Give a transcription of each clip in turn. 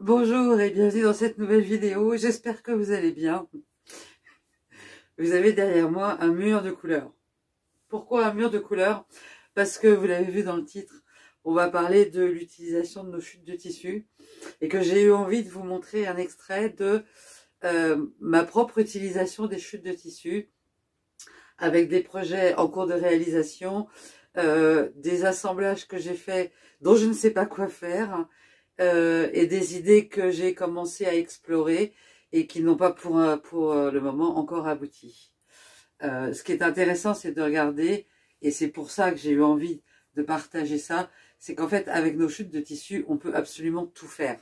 Bonjour et bienvenue dans cette nouvelle vidéo, j'espère que vous allez bien. Vous avez derrière moi un mur de couleurs. Pourquoi un mur de couleurs? Parce que vous l'avez vu dans le titre, on va parler de l'utilisation de nos chutes de tissu et que j'ai eu envie de vous montrer un extrait de ma propre utilisation des chutes de tissu avec des projets en cours de réalisation, des assemblages que j'ai faits dont je ne sais pas quoi faire, et des idées que j'ai commencé à explorer et qui n'ont pas pour le moment encore abouti. Ce qui est intéressant, c'est de regarder, et c'est pour ça que j'ai eu envie de partager ça, c'est qu'en fait, avec nos chutes de tissu, on peut absolument tout faire.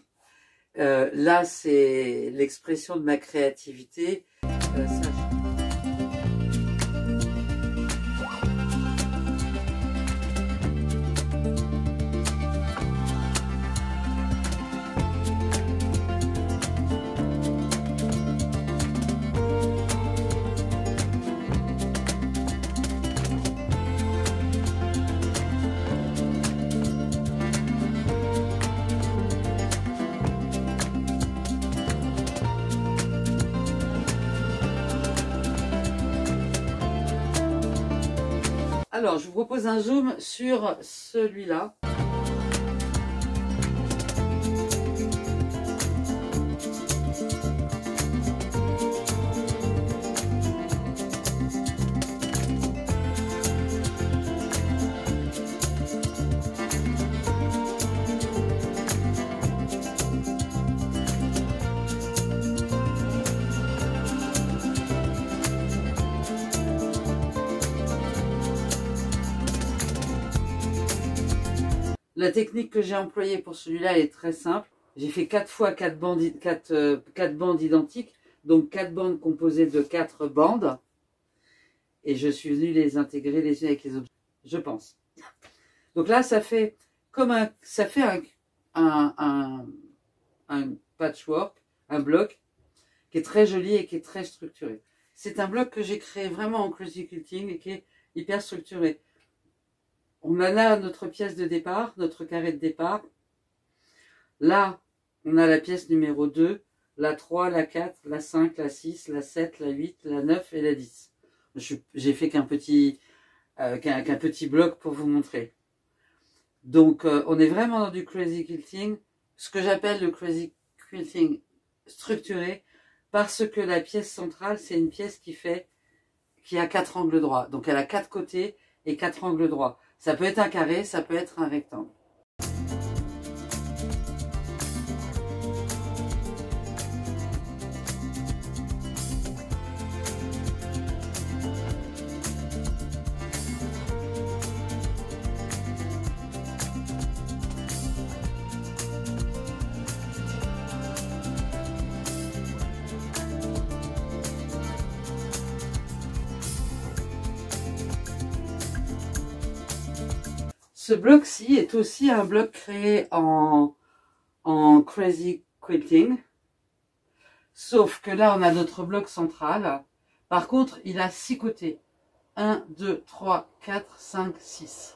Là, c'est l'expression de ma créativité. Alors, je vous propose un zoom sur celui-là. La technique que j'ai employée pour celui-là est très simple. J'ai fait 4 fois 4 bandes identiques, donc 4 bandes composées de 4 bandes. Et je suis venue les intégrer les unes avec les autres, je pense. Donc là, ça fait comme un patchwork, un bloc qui est très joli et qui est très structuré. C'est un bloc que j'ai créé vraiment en Crazy Quilting et qui est hyper structuré. On en a notre pièce de départ, notre carré de départ. Là, on a la pièce numéro 2, la 3, la 4, la 5, la 6, la 7, la 8, la 9 et la 10. J'ai fait qu'un petit bloc pour vous montrer. Donc, on est vraiment dans du Crazy Quilting, ce que j'appelle le Crazy Quilting structuré, parce que la pièce centrale, c'est une pièce qui a 4 angles droits. Donc, elle a 4 côtés et 4 angles droits. Ça peut être un carré, ça peut être un rectangle. Ce bloc-ci est aussi un bloc créé en Crazy Quilting, sauf que là on a notre bloc central. Par contre, il a 6 côtés. 1, 2, 3, 4, 5, 6.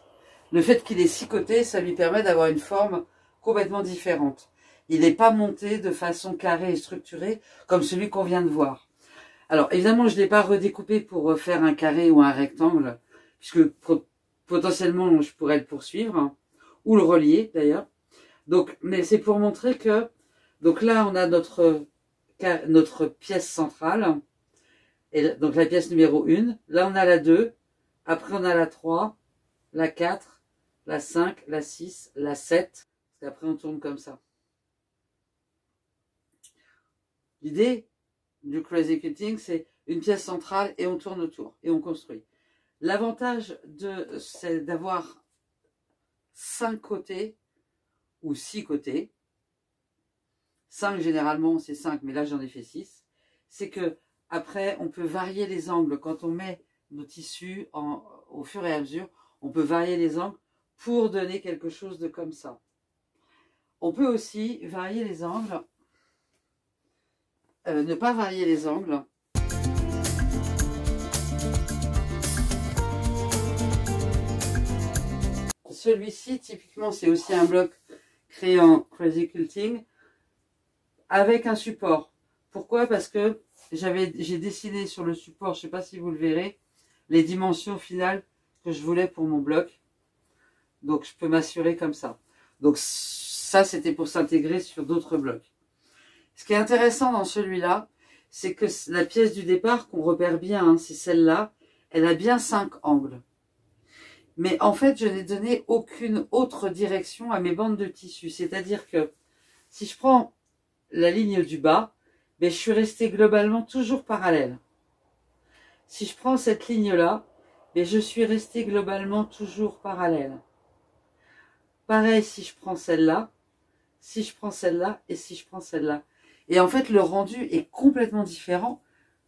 Le fait qu'il ait 6 côtés, ça lui permet d'avoir une forme complètement différente. Il n'est pas monté de façon carrée et structurée comme celui qu'on vient de voir. Alors évidemment, je ne l'ai pas redécoupé pour faire un carré ou un rectangle, puisque potentiellement, je pourrais le poursuivre, hein, ou le relier d'ailleurs. Donc, mais c'est pour montrer que, donc là, on a notre pièce centrale, et donc la pièce numéro 1. Là, on a la 2, après on a la 3, la 4, la 5, la 6, la 7, et après on tourne comme ça. L'idée du Crazy Quilting, c'est une pièce centrale et on tourne autour, et on construit. L'avantage c'est d'avoir 5 côtés ou 6 côtés. 5 généralement c'est 5, mais là j'en ai fait 6. C'est que après on peut varier les angles. Quand on met nos tissus au fur et à mesure, on peut varier les angles pour donner quelque chose de comme ça. On peut aussi varier les angles, ne pas varier les angles. Celui-ci, typiquement, c'est aussi un bloc créé en Crazy Quilting. avec un support. Pourquoi? Parce que j'ai dessiné sur le support, je ne sais pas si vous le verrez, les dimensions finales que je voulais pour mon bloc. Donc je peux m'assurer comme ça. Donc ça, c'était pour s'intégrer sur d'autres blocs. Ce qui est intéressant dans celui-là, c'est que la pièce du départ, qu'on repère bien, hein, c'est celle-là, elle a bien 5 angles. Mais en fait, je n'ai donné aucune autre direction à mes bandes de tissu. C'est-à-dire que si je prends la ligne du bas, ben, je suis restée globalement toujours parallèle. Si je prends cette ligne-là, ben, je suis restée globalement toujours parallèle. Pareil si je prends celle-là, si je prends celle-là et si je prends celle-là. Et en fait, le rendu est complètement différent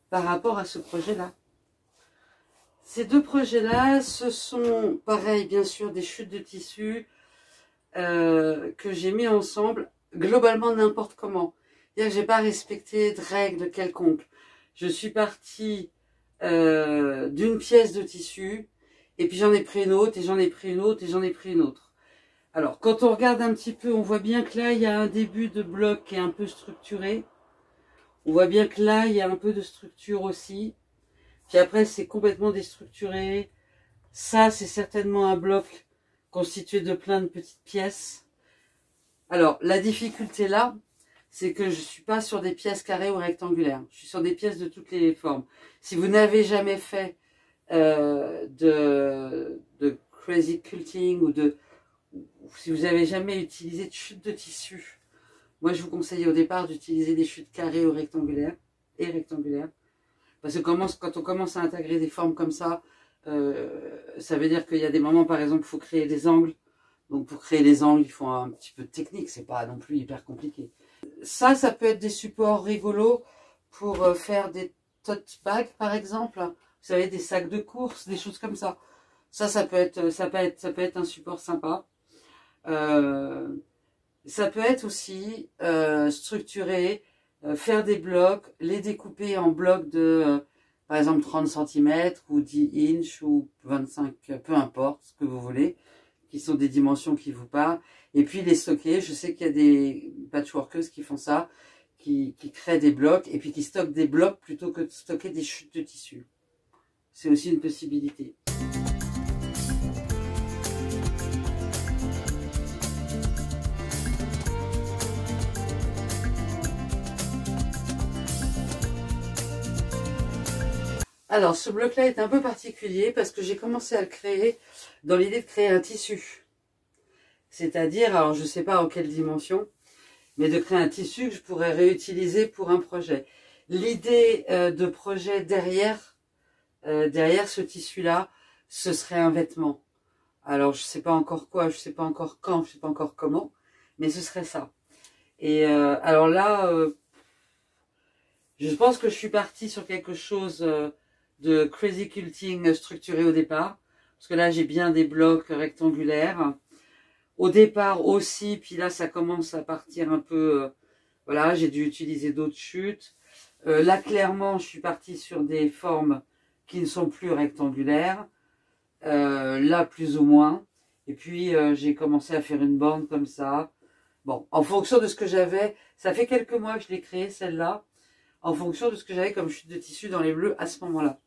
par rapport à ce projet-là. Ces deux projets-là, ce sont, pareil, bien sûr, des chutes de tissu que j'ai mis ensemble, globalement n'importe comment. C'est-à-dire que j'ai pas respecté de règles quelconques. Je suis partie d'une pièce de tissu, et puis j'en ai pris une autre, et j'en ai pris une autre, et j'en ai pris une autre. Alors, quand on regarde un petit peu, on voit bien que là, il y a un début de bloc qui est un peu structuré. On voit bien que là, il y a un peu de structure aussi. Puis après, c'est complètement déstructuré. Ça, c'est certainement un bloc constitué de plein de petites pièces. Alors, la difficulté là, c'est que je ne suis pas sur des pièces carrées ou rectangulaires. Je suis sur des pièces de toutes les formes. Si vous n'avez jamais fait de crazy quilting ou si vous n'avez jamais utilisé de chute de tissu, moi je vous conseille au départ d'utiliser des chutes carrées ou rectangulaires parce que quand on commence à intégrer des formes comme ça veut dire qu'il y a des moments, par exemple, il faut créer des angles. Donc pour créer les angles, il faut un petit peu de technique, c'est pas non plus hyper compliqué. Ça peut être des supports rigolos pour faire des tote bags, par exemple. Vous savez, des sacs de course, des choses comme ça. Ça peut être un support sympa. Ça peut être aussi structuré, faire des blocs, les découper en blocs de, par exemple, 30 cm ou 10 inches ou 25, peu importe ce que vous voulez, qui sont des dimensions qui vous parlent, et puis les stocker. Je sais qu'il y a des patchworkers qui font ça, qui créent des blocs, et puis qui stockent des blocs plutôt que de stocker des chutes de tissu. C'est aussi une possibilité. Alors, ce bloc-là est un peu particulier parce que j'ai commencé à le créer dans l'idée de créer un tissu. C'est-à-dire, alors je ne sais pas en quelle dimension, mais de créer un tissu que je pourrais réutiliser pour un projet. L'idée de projet derrière ce tissu-là, ce serait un vêtement. Alors, je ne sais pas encore quoi, je ne sais pas encore quand, je ne sais pas encore comment, mais ce serait ça. Et alors là, je pense que je suis partie sur quelque chose de crazy quilting structuré au départ. Parce que là, j'ai bien des blocs rectangulaires. Au départ aussi, puis là, ça commence à partir un peu... voilà, j'ai dû utiliser d'autres chutes. Là, clairement, je suis partie sur des formes qui ne sont plus rectangulaires. Là, plus ou moins. Et puis, j'ai commencé à faire une bande comme ça. Bon, en fonction de ce que j'avais, ça fait quelques mois que je l'ai créée, celle-là, en fonction de ce que j'avais comme chute de tissu dans les bleus à ce moment-là.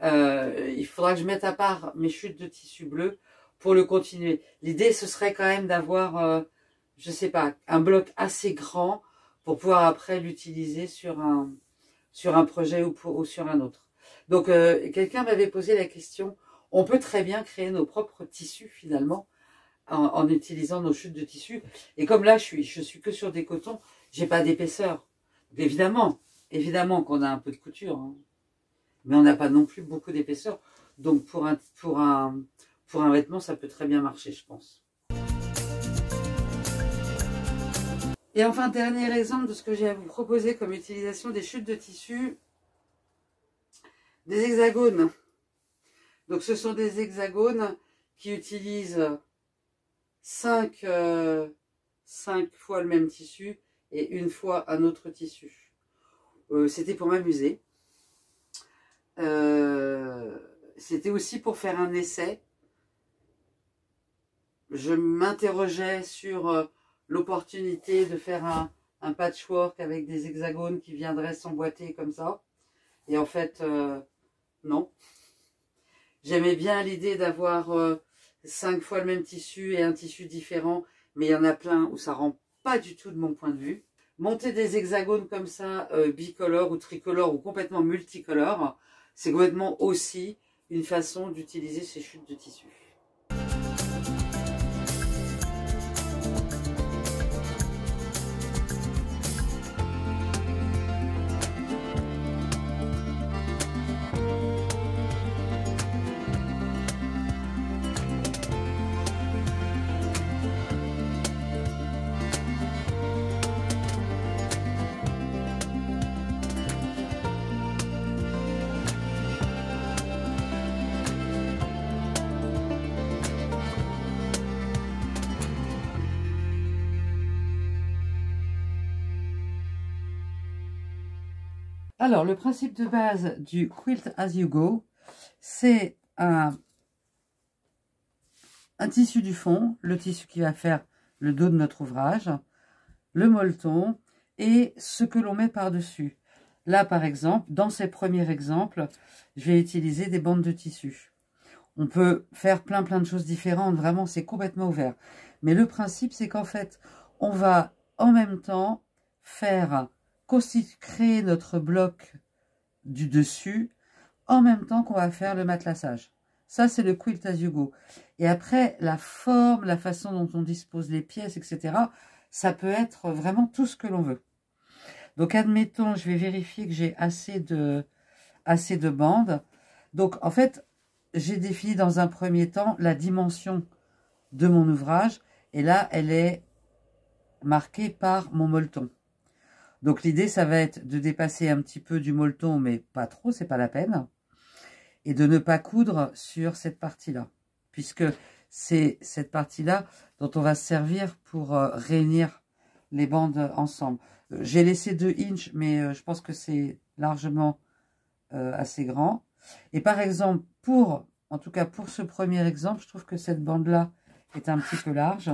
Il faudra que je mette à part mes chutes de tissu bleu pour le continuer. L'idée, ce serait quand même d'avoir, je sais pas, un bloc assez grand pour pouvoir après l'utiliser sur un projet ou sur un autre. Donc, quelqu'un m'avait posé la question, on peut très bien créer nos propres tissus finalement en utilisant nos chutes de tissu. Et comme là, je suis que sur des cotons, j'ai pas d'épaisseur. Évidemment qu'on a un peu de couture, hein. Mais on n'a pas non plus beaucoup d'épaisseur. Donc pour un vêtement, ça peut très bien marcher, je pense. Et enfin, dernier exemple de ce que j'ai à vous proposer comme utilisation des chutes de tissu, des hexagones. Donc ce sont des hexagones qui utilisent 5 fois le même tissu et une fois un autre tissu. C'était pour m'amuser. C'était aussi pour faire un essai. Je m'interrogeais sur l'opportunité de faire un patchwork avec des hexagones qui viendraient s'emboîter comme ça. Et en fait, non. J'aimais bien l'idée d'avoir 5 fois le même tissu et un tissu différent, mais il y en a plein où ça rend pas du tout de mon point de vue. Monter des hexagones comme ça, bicolores ou tricolores ou complètement multicolores, c'est complètement aussi une façon d'utiliser ces chutes de tissu. Alors, le principe de base du Quilt As You Go, c'est un tissu du fond, le tissu qui va faire le dos de notre ouvrage, le molleton et ce que l'on met par-dessus. Là, par exemple, dans ces premiers exemples, je vais utiliser des bandes de tissu. On peut faire plein de choses différentes, vraiment, c'est complètement ouvert. Mais le principe, c'est qu'en fait, on va en même temps créer notre bloc du dessus en même temps qu'on va faire le matelassage. Ça, c'est le Quilt As You Go. Et après, la forme, la façon dont on dispose les pièces, etc., ça peut être vraiment tout ce que l'on veut. Donc, admettons, je vais vérifier que j'ai assez de bandes. Donc, en fait, j'ai défini dans un premier temps la dimension de mon ouvrage. Et là, elle est marquée par mon molleton. Donc, l'idée, ça va être de dépasser un petit peu du molleton, mais pas trop, c'est pas la peine. Et de ne pas coudre sur cette partie-là, puisque c'est cette partie-là dont on va se servir pour réunir les bandes ensemble. J'ai laissé 2 inches, mais je pense que c'est largement assez grand. Et par exemple, en tout cas pour ce premier exemple, je trouve que cette bande-là est un petit peu large.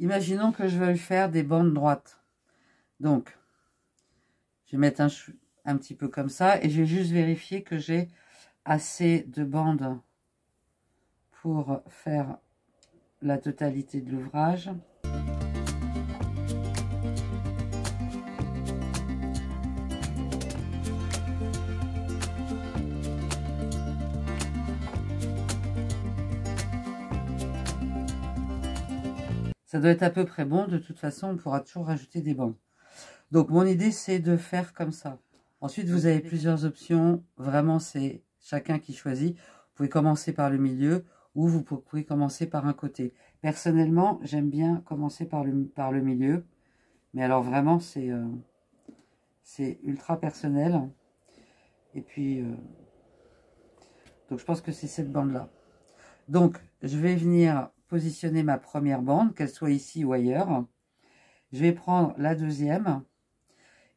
Imaginons que je veuille faire des bandes droites. Donc, je vais mettre un petit peu comme ça et je vais juste vérifier que j'ai assez de bandes pour faire la totalité de l'ouvrage. Ça doit être à peu près bon. De toute façon, on pourra toujours rajouter des bandes. Donc, mon idée, c'est de faire comme ça. Ensuite, vous avez plusieurs options. Vraiment, c'est chacun qui choisit. Vous pouvez commencer par le milieu ou vous pouvez commencer par un côté. Personnellement, j'aime bien commencer par le milieu. Mais alors, vraiment, c'est ultra personnel. Et puis, donc, je pense que c'est cette bande-là. Donc, je vais venir positionner ma première bande, qu'elle soit ici ou ailleurs. Je vais prendre la deuxième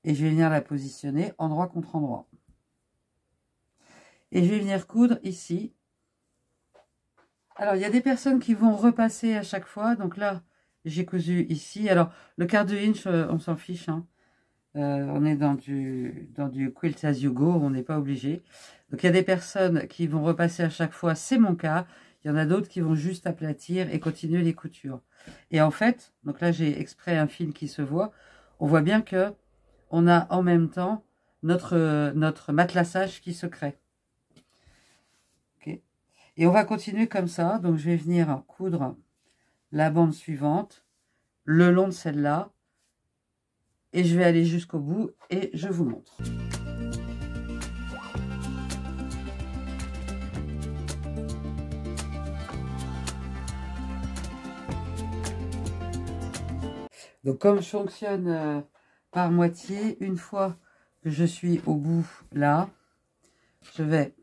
et je vais venir la positionner endroit contre endroit. Et je vais venir coudre ici. Alors, il y a des personnes qui vont repasser à chaque fois. Donc là, j'ai cousu ici. Alors, le quart de inch, on s'en fiche. Hein. On est dans du Quilt As You Go, on n'est pas obligé. Donc, il y a des personnes qui vont repasser à chaque fois. C'est mon cas. Il y en a d'autres qui vont juste aplatir et continuer les coutures. Et en fait, donc là, j'ai exprès un fil qui se voit. On voit bien que on a en même temps notre matelassage qui se crée. Okay. Et on va continuer comme ça. Donc, je vais venir coudre la bande suivante le long de celle-là. Et je vais aller jusqu'au bout et je vous montre. Donc, comme je fonctionne par moitié, une fois que je suis au bout là, je vais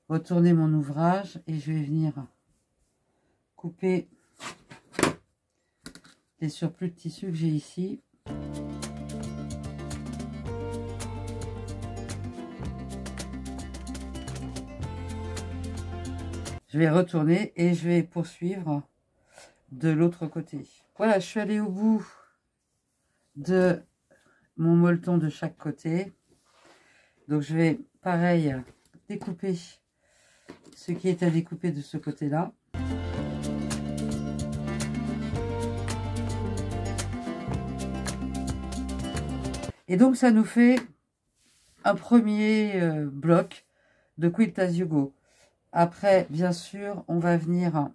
retourner mon ouvrage et je vais venir couper les surplus de tissu que j'ai ici. Je vais retourner et je vais poursuivre de l'autre côté. Voilà, je suis allée au bout de mon molleton de chaque côté. Donc je vais, pareil, découper ce qui est à découper de ce côté-là. Et donc ça nous fait un premier bloc de Quilt As You Go. Après, bien sûr, on va venir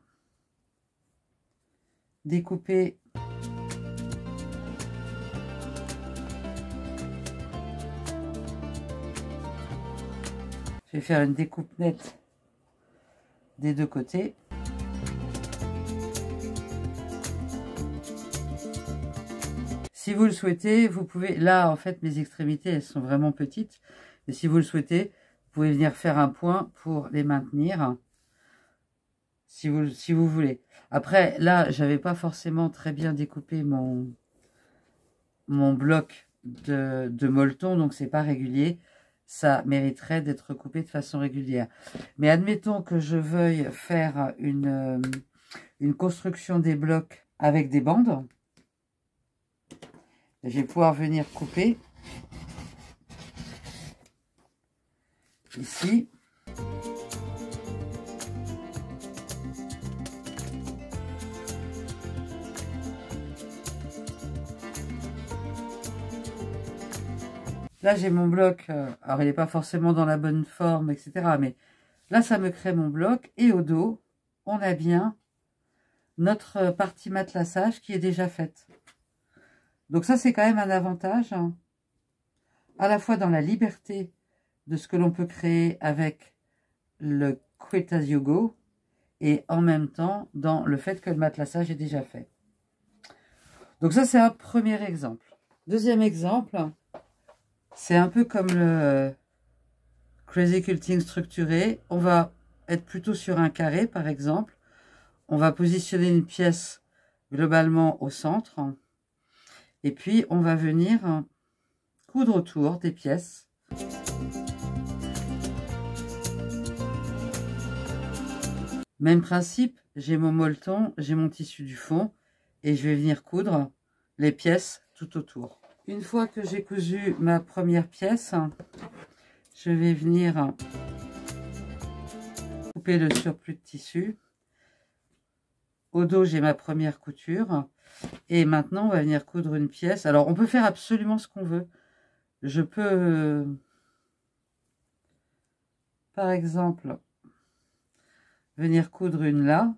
découper je vais faire une découpe nette des deux côtés. Si vous le souhaitez, vous pouvez... Là, en fait, mes extrémités, elles sont vraiment petites. Mais si vous le souhaitez, vous pouvez venir faire un point pour les maintenir. Si vous voulez. Après, là, j'avais pas forcément très bien découpé mon bloc de molleton. Donc, c'est pas régulier. Ça mériterait d'être coupé de façon régulière. Mais admettons que je veuille faire une construction des blocs avec des bandes. Je vais pouvoir venir couper ici. Là, j'ai mon bloc. Alors, il n'est pas forcément dans la bonne forme, etc. Mais là, ça me crée mon bloc. Et au dos, on a bien notre partie matelassage qui est déjà faite. Donc ça, c'est quand même un avantage, hein, à la fois dans la liberté de ce que l'on peut créer avec le Quilt As You Go et en même temps dans le fait que le matelassage est déjà fait. Donc ça, c'est un premier exemple. Deuxième exemple, c'est un peu comme le Crazy Quilting structuré. On va être plutôt sur un carré, par exemple. On va positionner une pièce globalement au centre. Et puis, on va venir coudre autour des pièces. Même principe, j'ai mon molleton, j'ai mon tissu du fond et je vais venir coudre les pièces tout autour. Une fois que j'ai cousu ma première pièce, je vais venir couper le surplus de tissu. Au dos, j'ai ma première couture. Et maintenant, on va venir coudre une pièce. Alors, on peut faire absolument ce qu'on veut. Je peux, par exemple, venir coudre une là.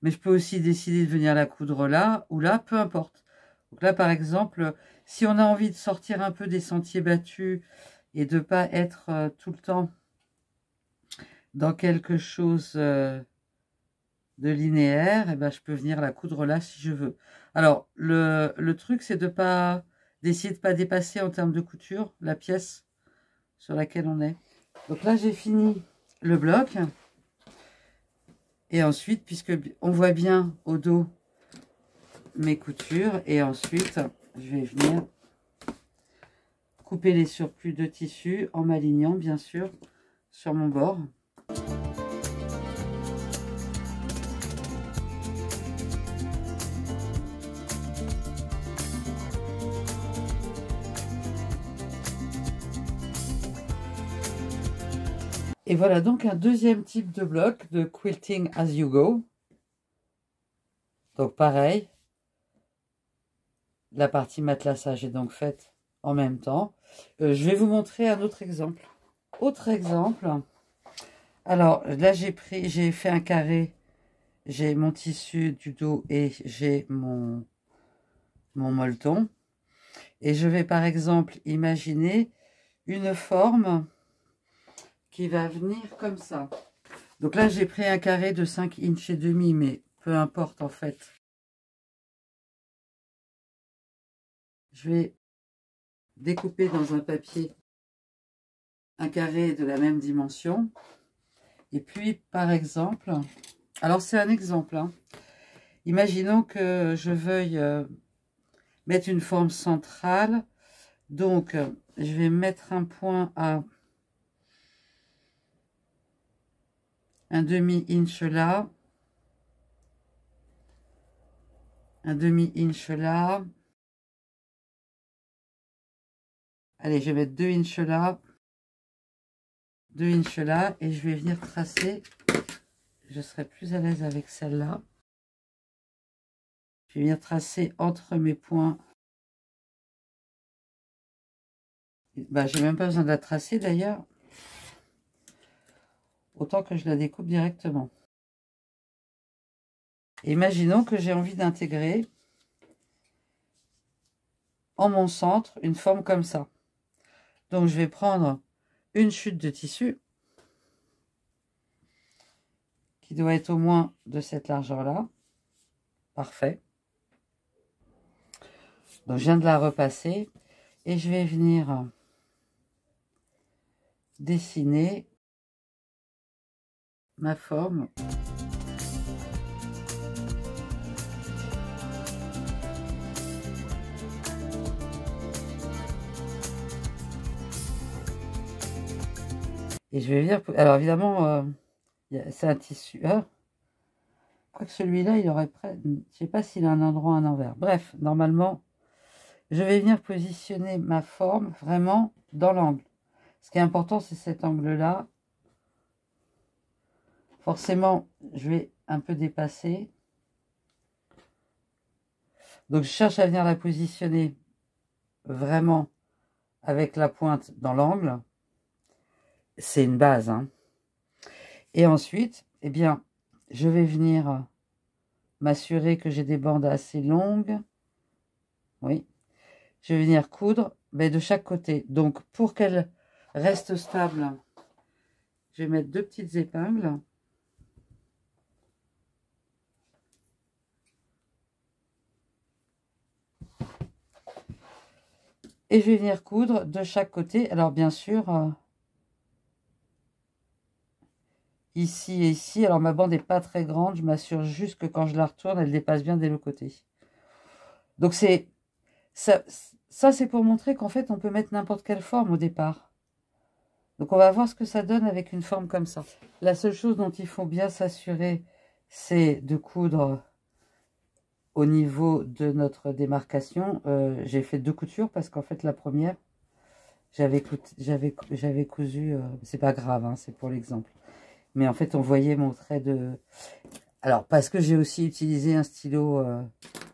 Mais je peux aussi décider de venir la coudre là ou là, peu importe. Donc là, par exemple, si on a envie de sortir un peu des sentiers battus et de ne pas être tout le temps dans quelque chose de linéaire, eh ben, je peux venir la coudre là si je veux. Alors, le truc, c'est d'essayer de ne pas dépasser en termes de couture la pièce sur laquelle on est. Donc là, j'ai fini le bloc. Et ensuite, puisque on voit bien au dos mes coutures, et ensuite, je vais venir couper les surplus de tissu en m'alignant, bien sûr, sur mon bord. Et voilà donc un deuxième type de bloc de Quilting As You Go. Donc pareil, la partie matelassage est donc faite en même temps. Je vais vous montrer un autre exemple. Autre exemple, alors là j'ai fait un carré, j'ai mon tissu du dos et j'ai mon molleton. Et je vais par exemple imaginer une forme qui va venir comme ça. Donc là, j'ai pris un carré de 5 inches et demi, mais peu importe en fait. Je vais découper dans un papier un carré de la même dimension. Et puis, par exemple, alors c'est un exemple, hein. Imaginons que je veuille mettre une forme centrale. Donc, je vais mettre un point à un demi-inch là. un demi-inch là. Allez, je vais mettre 2 inches là, 2 inches là, et je vais venir tracer. Je serai plus à l'aise avec celle-là. Je vais venir tracer entre mes points. Bah, j'ai même pas besoin de la tracer d'ailleurs. Autant que je la découpe directement. Imaginons que j'ai envie d'intégrer en mon centre une forme comme ça. Donc je vais prendre une chute de tissu qui doit être au moins de cette largeur-là. Parfait. Donc je viens de la repasser et je vais venir dessiner ma forme. Et je vais venir... Alors évidemment, c'est un tissu... Hein, quoique celui-là, il aurait... Je sais pas s'il a un endroit, un envers. Bref, normalement, je vais venir positionner ma forme vraiment dans l'angle. Ce qui est important, c'est cet angle-là. Forcément, je vais un peu dépasser. Donc, je cherche à venir la positionner vraiment avec la pointe dans l'angle. C'est une base. Hein. Et ensuite, eh bien, je vais venir m'assurer que j'ai des bandes assez longues. Oui. Je vais venir coudre de chaque côté. Donc, pour qu'elle reste stable, je vais mettre 2 petites épingles. Et je vais venir coudre de chaque côté. Alors, bien sûr, ici et ici. Alors, ma bande n'est pas très grande. Je m'assure juste que quand je la retourne, elle dépasse bien des deux côtés. Donc, c'est ça c'est pour montrer qu'en fait, on peut mettre n'importe quelle forme au départ. Donc, on va voir ce que ça donne avec une forme comme ça. La seule chose dont il faut bien s'assurer, c'est de coudre au niveau de notre démarcation. J'ai fait 2 coutures parce qu'en fait, la première, j'avais cousu, c'est pas grave, hein, c'est pour l'exemple. Mais en fait, on voyait mon trait de... Alors, parce que j'ai aussi utilisé un stylo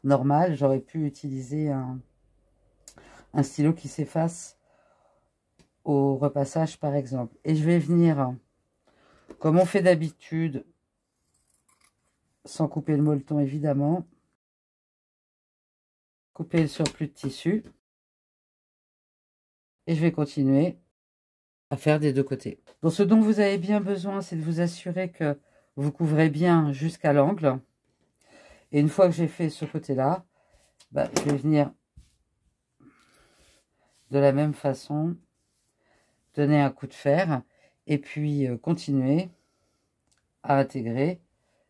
normal, j'aurais pu utiliser un stylo qui s'efface au repassage, par exemple. Et je vais venir, comme on fait d'habitude, sans couper le molleton, évidemment, couper le surplus de tissu. Et je vais continuer à faire des deux côtés. Donc, ce dont vous avez bien besoin, c'est de vous assurer que vous couvrez bien jusqu'à l'angle. Et une fois que j'ai fait ce côté-là, je vais venir de la même façon, donner un coup de fer et puis continuer à intégrer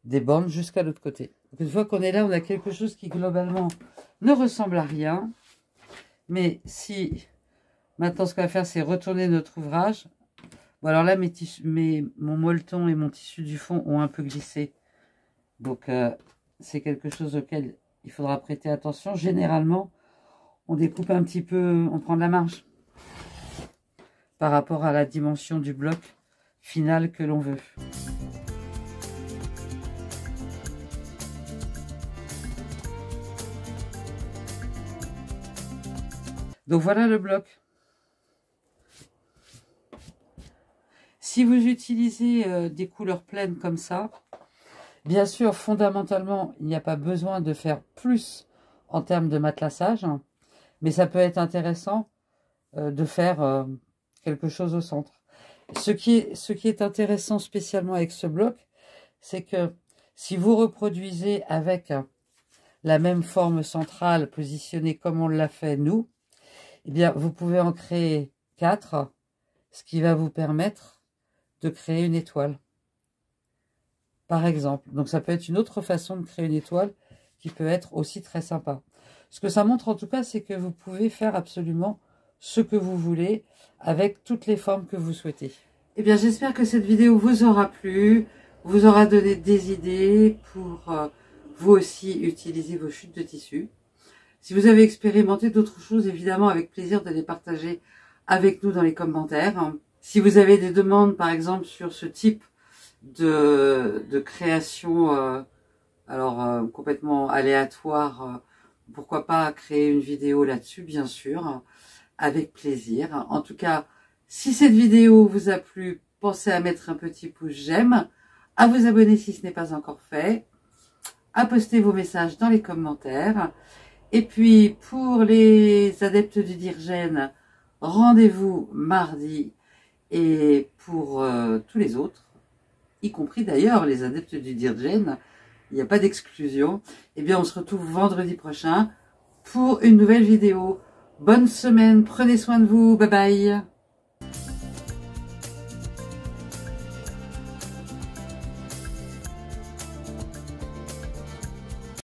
des bandes jusqu'à l'autre côté. Donc, une fois qu'on est là, on a quelque chose qui globalement ne ressemble à rien. Mais si maintenant ce qu'on va faire, c'est retourner notre ouvrage. Bon, alors là, mon molleton et mon tissu du fond ont un peu glissé. Donc, c'est quelque chose auquel il faudra prêter attention. Généralement, on découpe un petit peu, on prend de la marge par rapport à la dimension du bloc final que l'on veut. Donc, voilà le bloc. Si vous utilisez des couleurs pleines comme ça, bien sûr, fondamentalement, il n'y a pas besoin de faire plus en termes de matelassage, mais ça peut être intéressant de faire quelque chose au centre. Ce qui est intéressant spécialement avec ce bloc, c'est que si vous reproduisez avec la même forme centrale positionnée comme on l'a fait nous, eh bien, vous pouvez en créer 4, ce qui va vous permettre de créer une étoile. Par exemple. Donc, ça peut être une autre façon de créer une étoile qui peut être aussi très sympa. Ce que ça montre en tout cas, c'est que vous pouvez faire absolument ce que vous voulez avec toutes les formes que vous souhaitez. Eh bien, j'espère que cette vidéo vous aura plu, vous aura donné des idées pour vous aussi utilisez vos chutes de tissu. Si vous avez expérimenté d'autres choses, évidemment, avec plaisir de les partager avec nous dans les commentaires. Si vous avez des demandes, par exemple, sur ce type de création, complètement aléatoire, pourquoi pas créer une vidéo là-dessus, bien sûr, avec plaisir. En tout cas, si cette vidéo vous a plu, pensez à mettre un petit pouce j'aime, à vous abonner si ce n'est pas encore fait, à poster vos messages dans les commentaires. Et puis, pour les adeptes du Dirgène, rendez-vous mardi. Et pour tous les autres, y compris d'ailleurs les adeptes du Dirgène, il n'y a pas d'exclusion, eh bien on se retrouve vendredi prochain pour une nouvelle vidéo. Bonne semaine, prenez soin de vous, bye bye.